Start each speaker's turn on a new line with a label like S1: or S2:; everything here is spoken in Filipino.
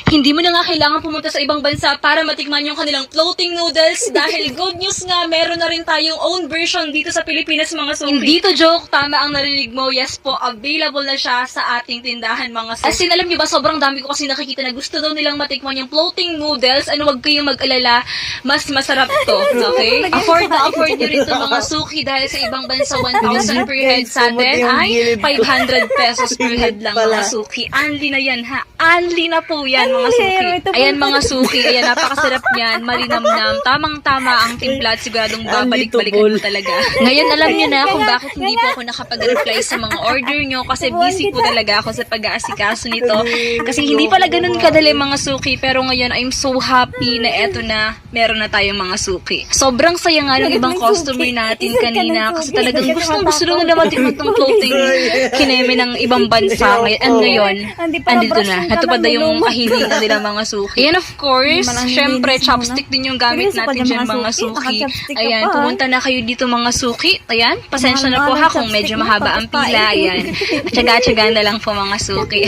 S1: Hindi mo na nga kailangan pumunta sa ibang bansa para matikman yung kanilang floating noodles dahil good news nga, meron na rin tayong own version dito sa Pilipinas mga suki. Hindi to joke, tama ang narinig mo. Yes po, available na siya sa ating tindahan mga suki. As in, alam niyo ba, sobrang dami ko kasi nakikita na gusto daw nilang matikman yung floating noodles. Ano, wag kayong mag-alala, mas masarap to, okay? Afford na afford nyo rin to mga suki dahil sa ibang bansa 1,000 per head, sa atin ay 500 pesos per head lang mga suki. Anli na yan ha, anli na po yan mga suki. Ayan mga suki, ayan, napakasarap yan, malinamnam, tamang-tama ang timpla at siguradong babalik-balikan mo talaga. Ngayon alam niyo na kung bakit hindi po ako nakapag-reply sa mga order nyo kasi busy po talaga ako sa pag-aasikaso nito. Kasi hindi pala ganun kadali mga suki, pero ngayon I'm so happy na eto na, meron na tayong mga suki. Sobrang saya nga ng ibang customer natin kanina kasi talagang gusto nila matikman tong floating kineme ng ibang bansa. And ngayon, andito na. Natupad na yung kahilingan nila mga suki. Ayan, of course, syempre, chopstick din yung gamit natin dyan mga suki. Ayan, pumunta na kayo dito mga suki. Ayan, pasensya na po ha kung medyo mahaba ang pila. Ayan, tsaga-tsaga na lang po mga suki.